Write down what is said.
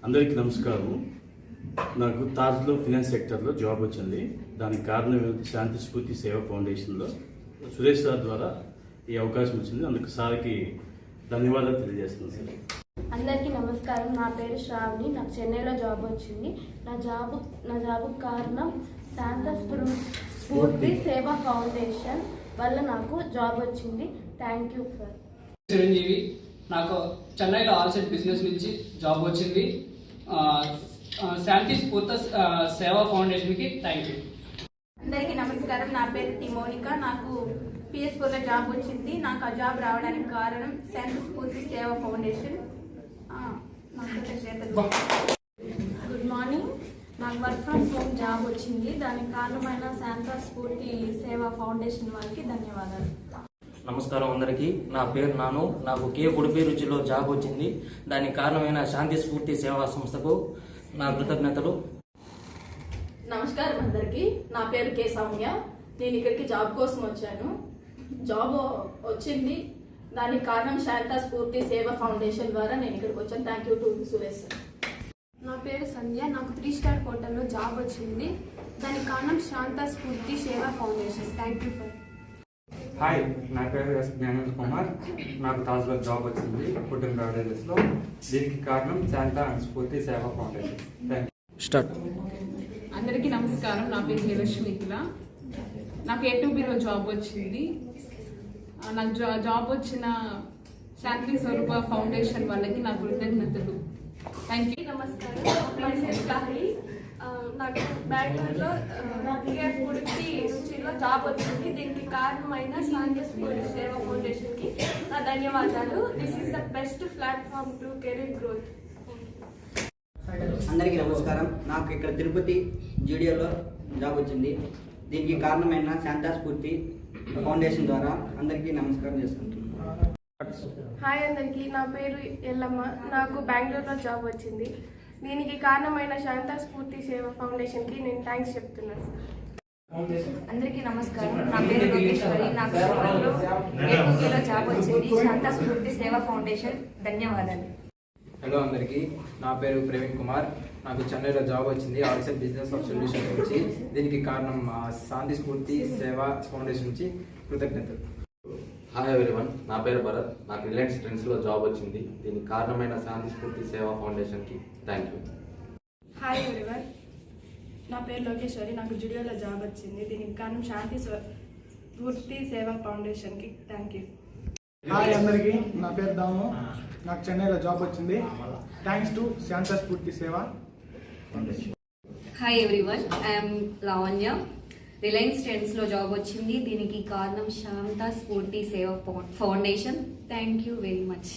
అందరికీ నమస్కారం. నాకు తాజ్లో ఫినాన్స్ సెక్టర్లో జాబ్ వచ్చింది. దానికి కారణం ఏమిటి? శాంతి స్ఫూర్తి సేవ ఫౌండేషన్లో సురేష్ సార్ ద్వారా ఈ అవకాశం వచ్చింది. అందుకు సార్కి ధన్యవాదాలు తెలియజేస్తున్నాను సార్. అందరికీ నమస్కారం. నా పేరు శ్రావణి. నాకు చెన్నైలో జాబ్ వచ్చింది. నా జాబ్ కారణం శాంతి స్ఫూర్తి సేవా ఫౌండేషన్ వల్ల నాకు జాబ్ వచ్చింది. Thank you sir. చిరంజీవి. నాకు చెన్నైలో ఆల్సెట్ బిజినెస్ నుంచి జాబ్ వచ్చింది. శాంతి స్ఫూర్తి సేవా ఫౌండేషన్కి థ్యాంక్ యూ. అందరికీ నమస్కారం. నా పేరు టిమోనిక. నాకు PS4లో జాబ్ వచ్చింది. నాకు ఆ జాబ్ రావడానికి కారణం Shanti Spoorthi Seva foundation. Good morning. నాకు వర్క్ ఫ్రమ్ హోమ్ జాబ్ వచ్చింది. దానికి కారణమైన శాంతి స్ఫూర్తి సేవా ఫౌండేషన్ వారికి ధన్యవాదాలు. నమస్కారం అందరికీ. నా పేరు నాను. నాకు కే ఉడిపి రుచిలో జాబ్ వచ్చింది. దానికి కారణమైన శాంతి స్ఫూర్తి సేవా సంస్థకు నా కృతజ్ఞతలు. నమస్కారం అందరికీ. నా పేరు కే సౌమ్య. నేను ఇక్కడికి జాబ్ కోసం వచ్చాను. జాబ్ వచ్చింది. దానికి కారణం శాంతి స్ఫూర్తి సేవా ఫౌండేషన్ ద్వారా నేను ఇక్కడికి వచ్చాను. Thank you to Suresh sir. నా పేరు సంధ్య. నాకు 3 స్టార్ హోటల్లో జాబ్ వచ్చింది. దానికి కారణం Shanti Spoorthi Seva foundation. Thank you for. Hi, నా పేరు ఎస్ జ్ఞానేంద్ర కుమార్. నాకు తాజ్లో జాబ్ వచ్చింది ఫుడ్ అండ్ బెవరేజెస్లో. దీనికి కారణం Shanti Spoorthi Seva foundation. Thank you. Start. అందరికీ నమస్కారం. నా పేరు నిలక్ష్మికిల. నాకు A2Bలో జాబ్ వచ్చింది. నాకు జాబ్ వచ్చిన శాంతి స్వరూప ఫౌండేషన్ వాళ్ళకి నా కృతజ్ఞతలు. Thank you. నమస్కారం. నాకు బెంగళూరులో ఉడిపి రుచిలో జాబ్ వచ్చింది. దీనికి కారణమైన శాంతి స్ఫూర్తి సేవా ఫౌండేషన్కి నా ధన్యవాదాలు. This is the best platform to career growth. అందరికీ నమస్కారం. నాకు ఇక్కడ తిరుపతి GDOలో జాబ్ వచ్చింది. దీనికి కారణమైన శాంతి స్ఫూర్తి ఫౌండేషన్ ద్వారా అందరికీ నమస్కారం చేసుకుంటున్నాను. హాయ్ అందరికీ. నా పేరు ఎల్లమ్మ. నాకు బెంగళూరులో జాబ్ వచ్చింది. దీనికి కారణమైన శాంతి స్ఫూర్తి సేవా ఫౌండేషన్కి నేను థ్యాంక్స్ చెప్తున్నాను. అందరికీ నమస్కారం. నా పేరు లోకేశ్వరి. నాకు A2Bలో జాబ్ వచ్చింది. శాంతి స్ఫూర్తి సేవా ఫౌండేషన్ ధన్యవాదాలు. హలో అందరికీ. నా పేరు ప్రవీణ్ కుమార్. నాకు చెన్నైలో జాబ్ వచ్చింది ఆల్సెట్ బిజినెస్ ఆఫ్ సొల్యూషన్ నుంచి. దీనికి కారణం శాంతి స్ఫూర్తి సేవా ఫౌండేషన్ నుంచి కృతజ్ఞతలు. Hi everyone. నా పేరు భరత్. నాకు రిలయన్స్ ట్రెండ్స్లో జాబ్ వచ్చింది. దీనికి కారణమైన శాంతి స్ఫూర్తి సేవా ఫౌండేషన్కి థ్యాంక్ యూ. Hi everyone. నా పేరు లోకేశ్వరి. నాకు జుడియోలో జాబ్ వచ్చింది. దీనికి కారణం శాంతి స్ఫూర్తి సేవా ఫౌండేషన్కి థ్యాంక్ యూ. హాయ్ అందరికీ. నా పేరు దాము. నాకు చెన్నైలో జాబ్ వచ్చింది. Thanks to Shanti Spoorthi Seva foundation. Hi everyone. I'm Lavanya. Reliance ట్రెండ్స్లో జాబ్ వచ్చింది. దీనికి కారణం Shanti Spoorthi Seva foundation. Thank you very much.